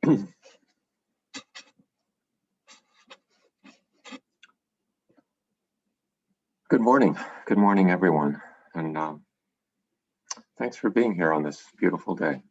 Good morning, everyone, and thanks for being here on this beautiful day.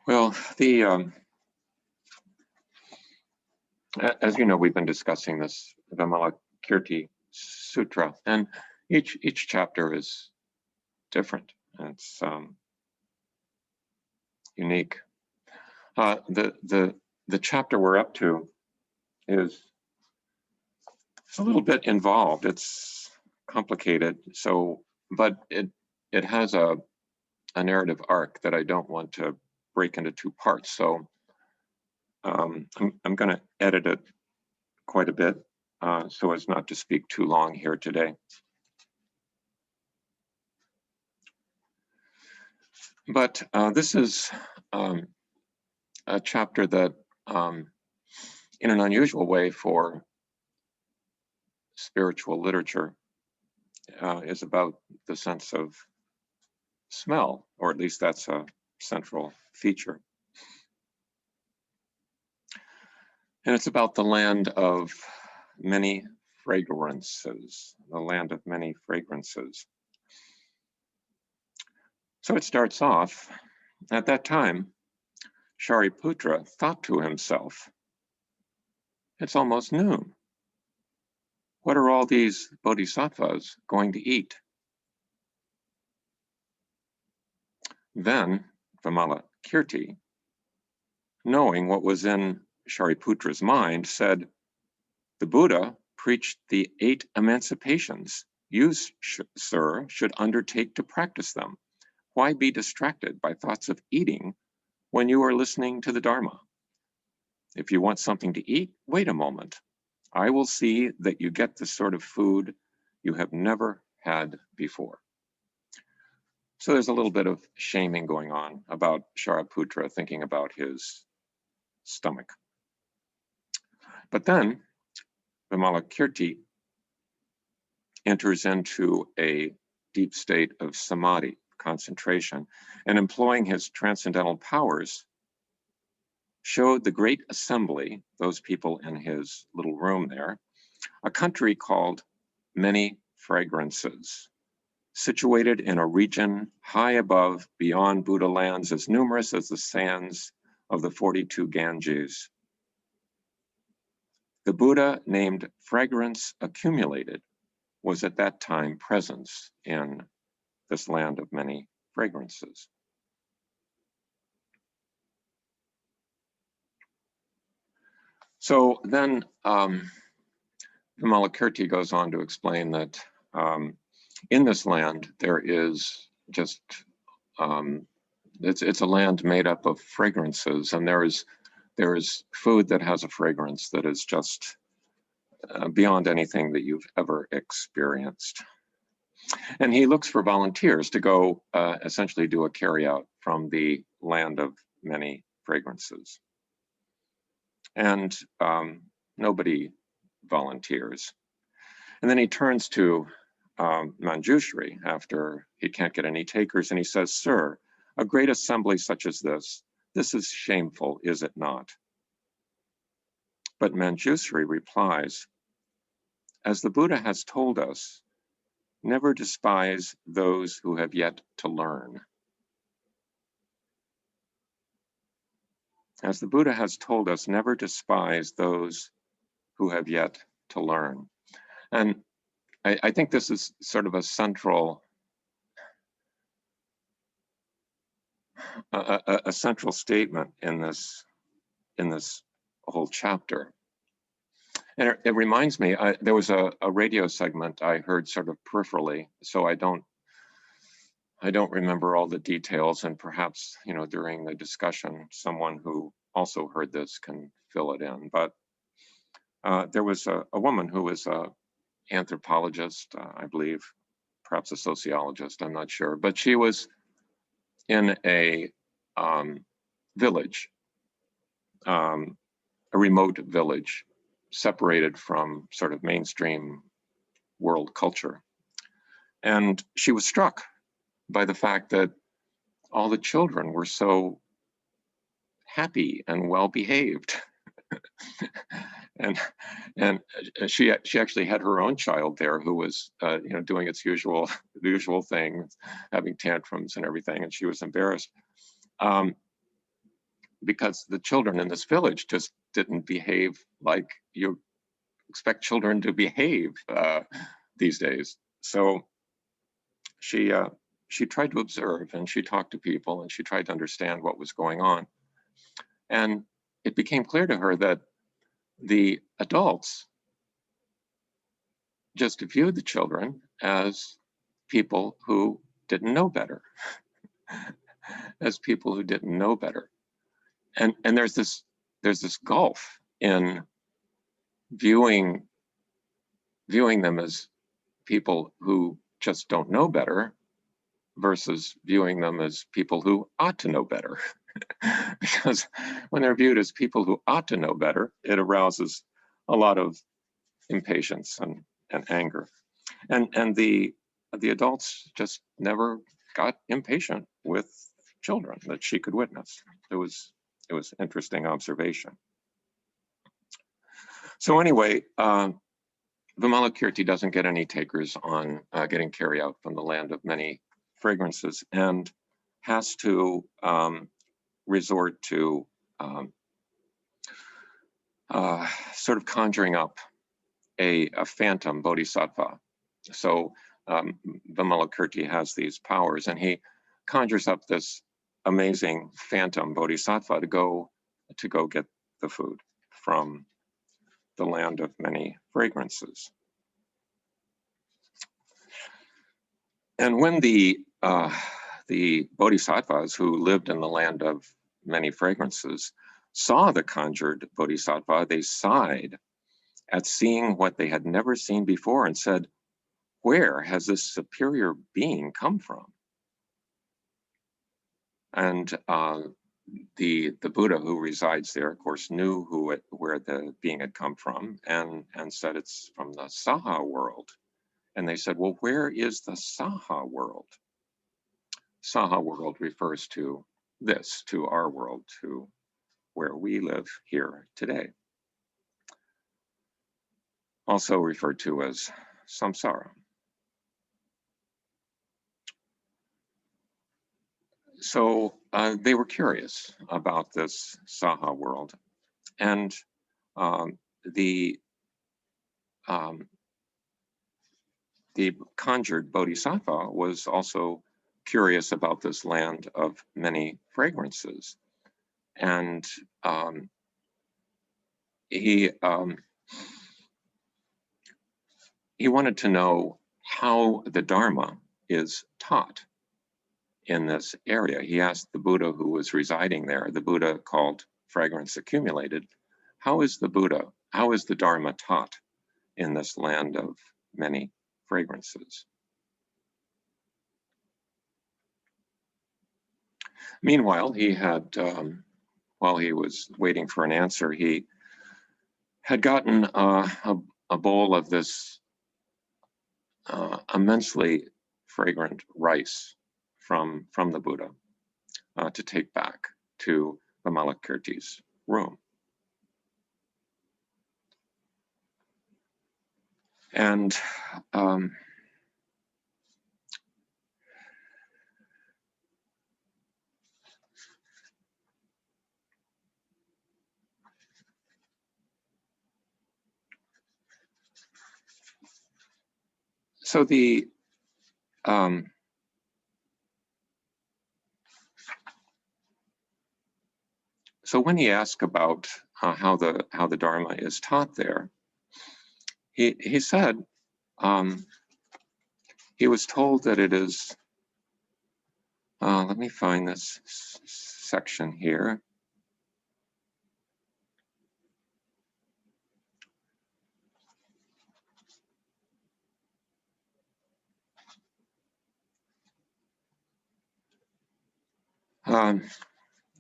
Well, as you know, we've been discussing this Vimalakirti Sutra, and each chapter is different. It's unique. The chapter we're up to is a little bit involved. It's complicated, but it has a narrative arc that I don't want to break into two parts. So I'm going to edit it quite a bit so as not to speak too long here today. But this is a chapter that, in an unusual way for spiritual literature, is about the sense of smell, or at least that's a central feature. And it's about the land of many fragrances, the land of many fragrances. So it starts off, at that time, Shariputra thought to himself, it's almost noon. What are all these Bodhisattvas going to eat? Then Vimalakirti, knowing what was in Shariputra's mind, said, the Buddha preached the 8 emancipations. You, sir, should undertake to practice them. Why be distracted by thoughts of eating when you are listening to the Dharma? If you want something to eat, wait a moment. I will see that you get the sort of food you have never had before. So there's a little bit of shaming going on about Shariputra thinking about his stomach. But then Vimalakirti enters into a deep state of samadhi, concentration, and employing his transcendental powers, showed the great assembly, those people in his little room there, a country called Many Fragrances, situated in a region high above, beyond Buddha lands, as numerous as the sands of the 42 Ganges. The Buddha, named Fragrance Accumulated, was at that time presence in this land of many fragrances. So then Vimalakirti goes on to explain that in this land there is just, it's a land made up of fragrances, and there is food that has a fragrance that is just beyond anything that you've ever experienced. And he looks for volunteers to go essentially do a carry-out from the land of many fragrances. And nobody volunteers. And then he turns to Manjushri after he can't get any takers, and he says, sir, a great assembly such as this is shameful, is it not? But Manjushri replies, as the Buddha has told us, never despise those who have yet to learn. As the Buddha has told us, never despise those who have yet to learn. And I think this is sort of a central a central statement in this whole chapter. And it reminds me, there was a radio segment I heard sort of peripherally, so I don't remember all the details, and perhaps, you know, during the discussion, someone who also heard this can fill it in. But there was a woman who was an anthropologist, I believe, perhaps a sociologist, I'm not sure, but she was in a village, a remote village, separated from sort of mainstream world culture, And she was struck by the fact that all the children were so happy and well behaved. and she actually had her own child there who was doing its usual thing, having tantrums and everything, and she was embarrassed because the children in this village just didn't behave like you expect children to behave these days. So she tried to observe, and she talked to people, and she tried to understand what was going on. And it became clear to her that the adults just viewed the children as people who didn't know better, as people who didn't know better. And there's this gulf in viewing them as people who just don't know better versus viewing them as people who ought to know better. Because when they're viewed as people who ought to know better, it arouses a lot of impatience and anger. And the adults just never got impatient with children that she could witness. It was interesting observation. So anyway, Vimalakirti doesn't get any takers on getting carry out from the land of many fragrances, and has to resort to sort of conjuring up a phantom bodhisattva. So Vimalakirti has these powers, and he conjures up this amazing phantom bodhisattva to go get the food from the land of many fragrances. And when the bodhisattvas who lived in the land of many fragrances saw the conjured bodhisattva, they sighed at seeing what they had never seen before and said, "Where has this superior being come from?" And the Buddha who resides there, of course, knew where the being had come from, and said it's from the saha world. And they said, "Well, where is the saha world?" Saha world refers to this, to our world, to where we live here today. Also referred to as samsara. So they were curious about this saha world, and the conjured bodhisattva was also curious about this land of many fragrances, and he wanted to know how the Dharma is taught in this area. He asked the Buddha who was residing there, the Buddha called Fragrance Accumulated, how is the Dharma taught in this land of many fragrances? Meanwhile, he had, while he was waiting for an answer, he had gotten a bowl of this immensely fragrant rice from the Buddha to take back to Vimalakirti's room. And so so when he asked about how the Dharma is taught there, he said he was told that it is. Let me find this section here.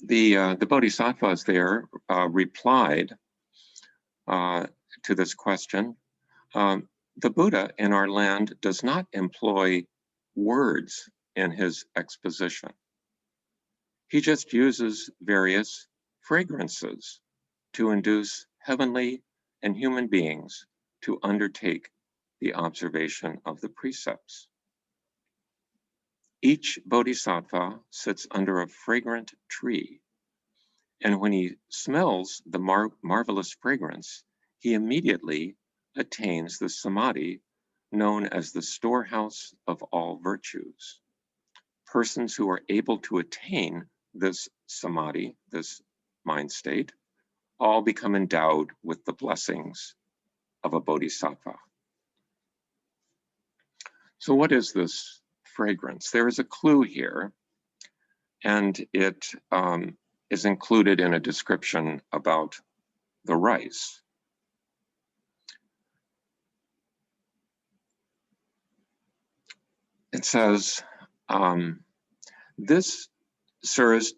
The Bodhisattvas there replied to this question. The Buddha in our land does not employ words in his exposition. He just uses various fragrances to induce heavenly and human beings to undertake the observation of the precepts. Each bodhisattva sits under a fragrant tree, and when he smells the marvelous fragrance, he immediately attains the samadhi known as the storehouse of all virtues. Persons who are able to attain this samadhi, this mind state, all become endowed with the blessings of a bodhisattva. So what is this fragrance? There is a clue here, and it is included in a description about the rice. It says, this sirs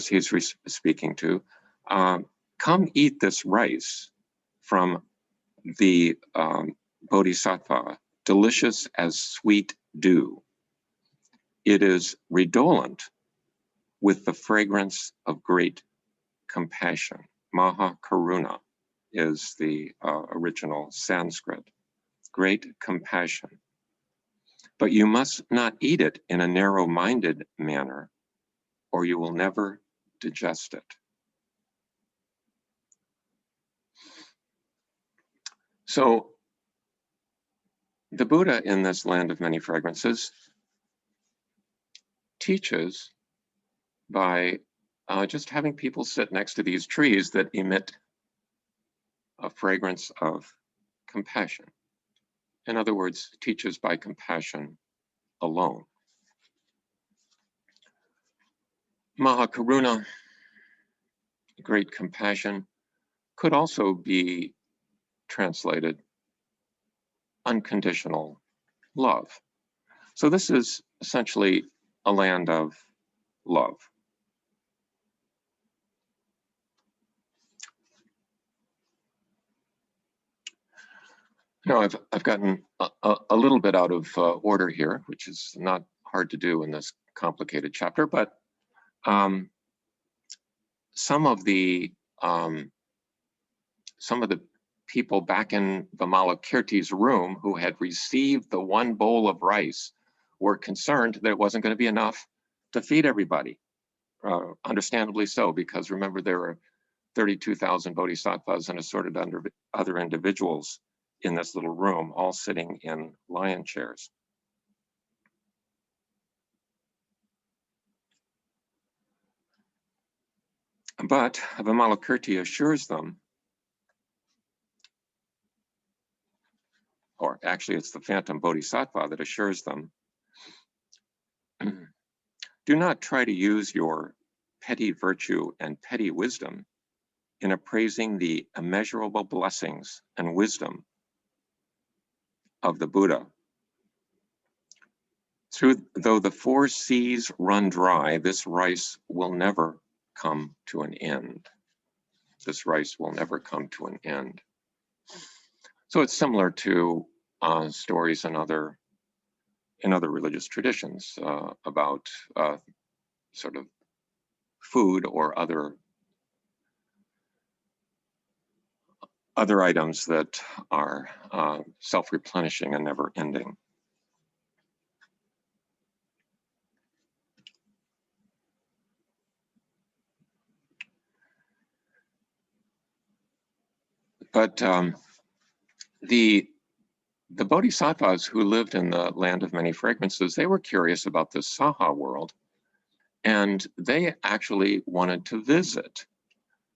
he's speaking to, come eat this rice from the bodhisattva, delicious as sweet dew. It is redolent with the fragrance of great compassion. Maha Karuna is the original Sanskrit. Great compassion. But you must not eat it in a narrow-minded manner, or you will never digest it. So the Buddha in this land of many fragrances teaches by just having people sit next to these trees that emit a fragrance of compassion. In other words, teaches by compassion alone. Mahakaruna, great compassion, could also be translated unconditional love. So this is essentially a land of love. Now, I've gotten a little bit out of order here, which is not hard to do in this complicated chapter, but some of the people back in Vimalakirti's room who had received the one bowl of rice were concerned that it wasn't going to be enough to feed everybody. Understandably so, because remember, there are 32,000 bodhisattvas and assorted other individuals in this little room, all sitting in lion chairs. But Vimalakirti assures them, or actually it's the phantom bodhisattva that assures them, do not try to use your petty virtue and petty wisdom in appraising the immeasurable blessings and wisdom of the Buddha. Though the 4 seas run dry, this rice will never come to an end. This rice will never come to an end. So it's similar to stories in other religious traditions about sort of food or other items that are self-replenishing and never ending. But the bodhisattvas who lived in the land of many fragrances, they were curious about this saha world, and they actually wanted to visit.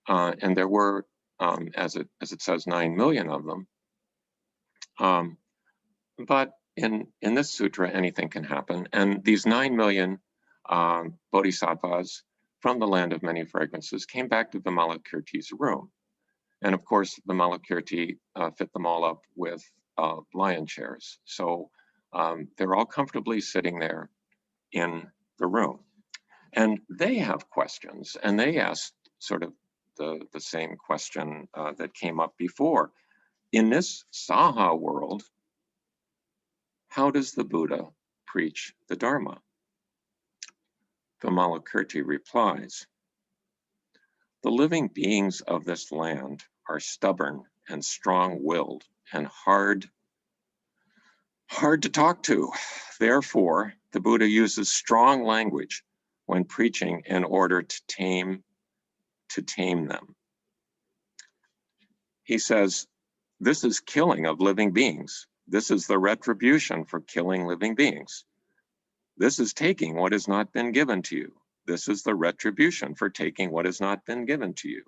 And there were, as it says, 9 million of them. But in this sutra, anything can happen. And these 9 million bodhisattvas from the land of many fragrances came back to Vimalakirti's room. And of course, Vimalakirti fit them all up with lion chairs. So they're all comfortably sitting there in the room. And they have questions, and they asked sort of the same question that came up before. In this saha world, how does the Buddha preach the Dharma? Vimalakirti replies, the living beings of this land are stubborn and strong-willed and hard to talk to. Therefore, the Buddha uses strong language when preaching in order to tame them. He says, this is killing of living beings. This is the retribution for killing living beings. This is taking what has not been given to you. This is the retribution for taking what has not been given to you.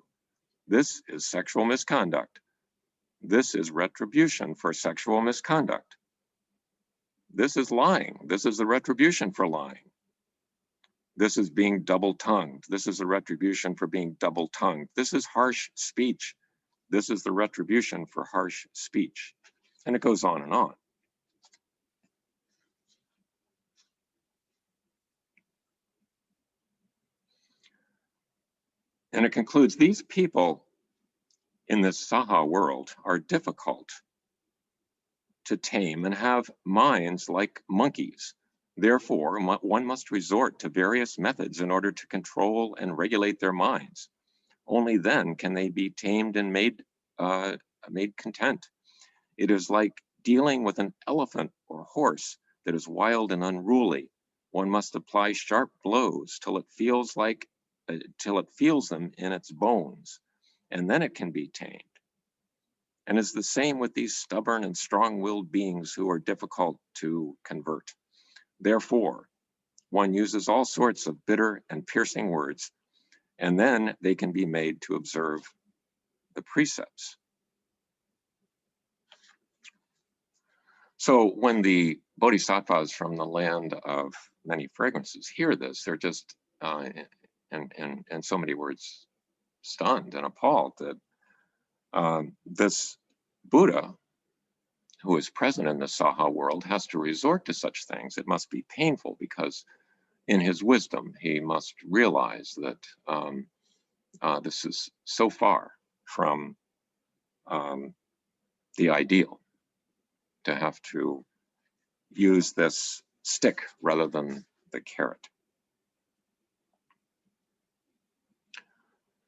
This is sexual misconduct. This is retribution for sexual misconduct. This is lying. This is the retribution for lying. This is being double-tongued. This is a retribution for being double-tongued. This is harsh speech. This is the retribution for harsh speech. And it goes on and on. And it concludes, these people in this saha world are difficult to tame and have minds like monkeys. Therefore, one must resort to various methods in order to control and regulate their minds. Only then can they be tamed and made content. It is like dealing with an elephant or horse that is wild and unruly. One must apply sharp blows till it feels them in its bones, and then it can be tamed. And it's the same with these stubborn and strong-willed beings who are difficult to convert. Therefore, one uses all sorts of bitter and piercing words, and then they can be made to observe the precepts. So when the Bodhisattvas from the land of many fragrances hear this, they're just, in so many words, stunned and appalled that this Buddha, who is present in the saha world, has to resort to such things. It must be painful because in his wisdom, he must realize that this is so far from the ideal to have to use this stick rather than the carrot.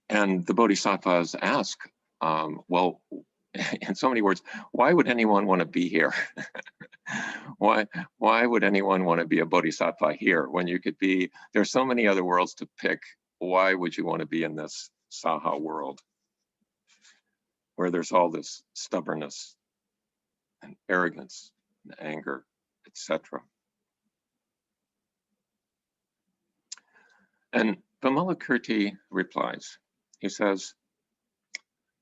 And the Bodhisattvas ask, well, in so many words, why would anyone want to be here? Why would anyone want to be a Bodhisattva here when you could be, there's so many other worlds to pick. Why would you want to be in this saha world where there's all this stubbornness and arrogance and anger, etc.? And Vimalakirti replies, he says,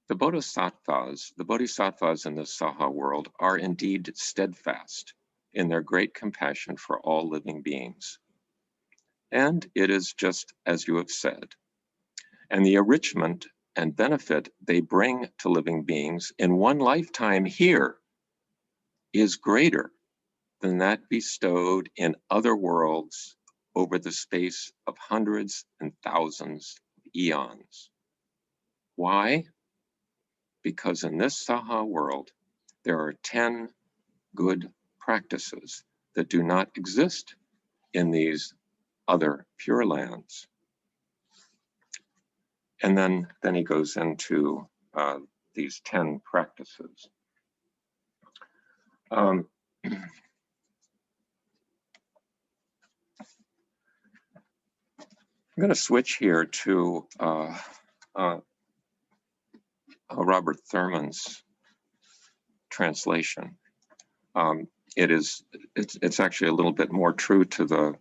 the Bodhisattvas in the saha world are indeed steadfast in their great compassion for all living beings. And it is just as you have said. And the enrichment and benefit they bring to living beings in one lifetime here is greater than that bestowed in other worlds over the space of hundreds and thousands of eons. Why? Because in this saha world, there are 10 good practices that do not exist in these other pure lands. And then he goes into these 10 practices. I'm going to switch here to Robert Thurman's translation. It's actually a little bit more true to the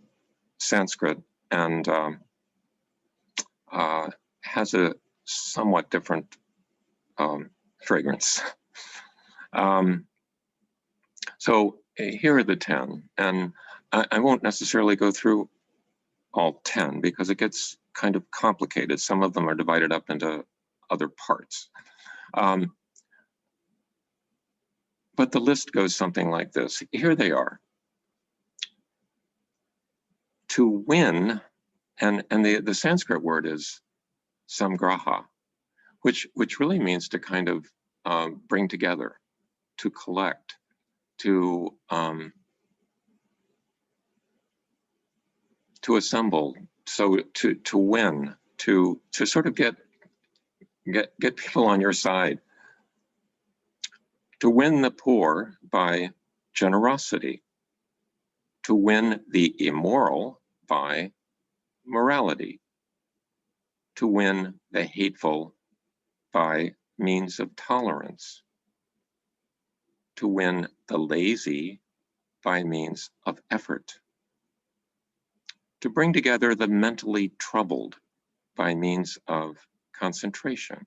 Sanskrit and has a somewhat different fragrance. So here are the 10, and I won't necessarily go through all 10 because it gets kind of complicated. Some of them are divided up into other parts. But the list goes something like this. Here they are. To win, and the Sanskrit word is samgraha, which really means to kind of bring together, to collect, to to assemble, so to win, to sort of get people on your side, to win the poor by generosity, to win the immoral by morality, to win the hateful by means of tolerance, to win the lazy by means of effort, to bring together the mentally troubled by means of concentration,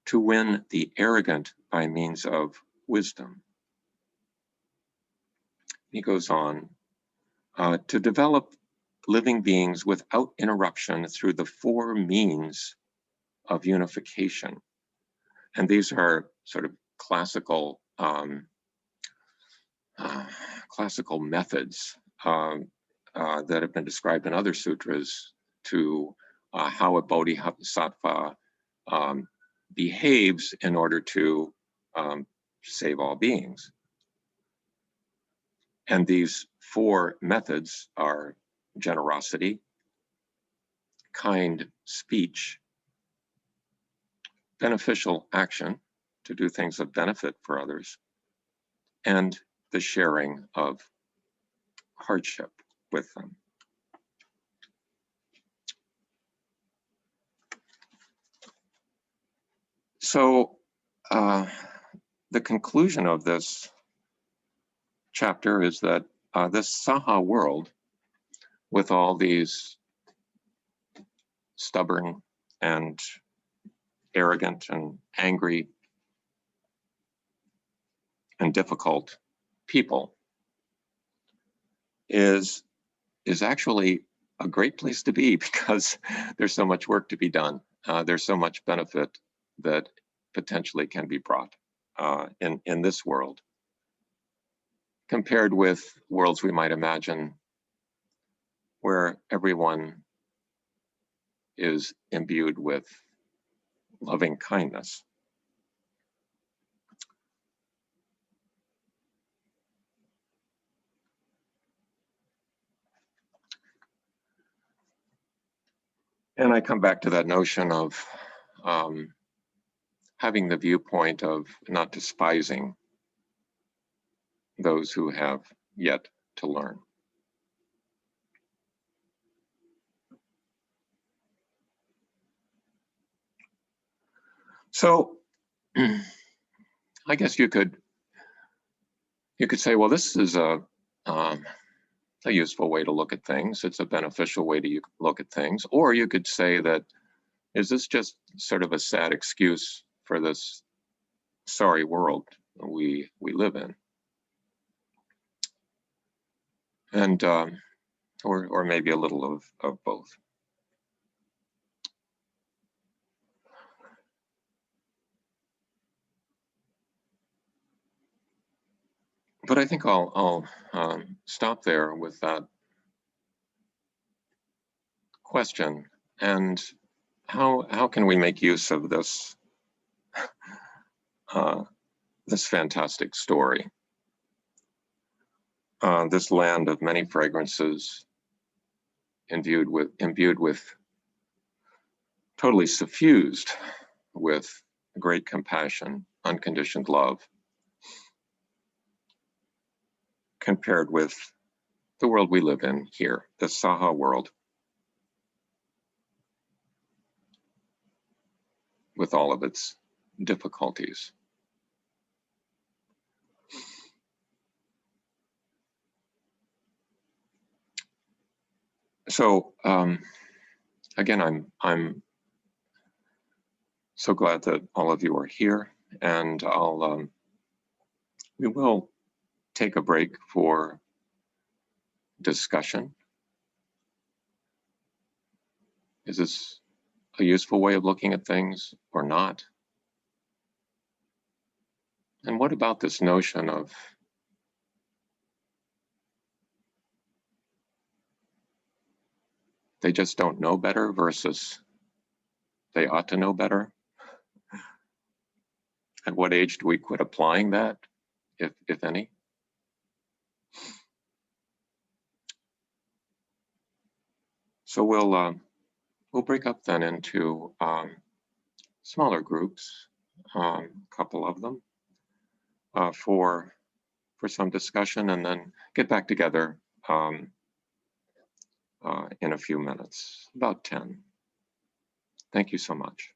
to win the arrogant by means of wisdom. He goes on, to develop living beings without interruption through the four means of unification. And these are sort of classical methods that have been described in other sutras to how a bodhisattva behaves in order to save all beings. And these four methods are generosity, kind speech, beneficial action, to do things of benefit for others, and the sharing of hardship with them. So the conclusion of this chapter is that this saha world, with all these stubborn and arrogant and angry and difficult people, is actually a great place to be, because there's so much work to be done. There's so much benefit that potentially can be brought in this world, compared with worlds we might imagine where everyone is imbued with loving kindness. And I come back to that notion of having the viewpoint of not despising those who have yet to learn. So I guess you could say, well, this is a useful way to look at things. It's a beneficial way to look at things. Or you could say that, is this just sort of a sad excuse for this sorry world we live in? And or maybe a little of both. But I think I'll stop there with that question. And how can we make use of this this fantastic story? This land of many fragrances, imbued with totally suffused with great compassion, unconditioned love, compared with the world we live in here, the saha world, with all of its difficulties. So again, I'm so glad that all of you are here, and we will take a break for discussion. Is this a useful way of looking at things or not? And what about this notion of they just don't know better versus they ought to know better? At what age do we quit applying that, if any? So we'll break up then into smaller groups, a couple of them, for some discussion, and then get back together in a few minutes, about 10. Thank you so much.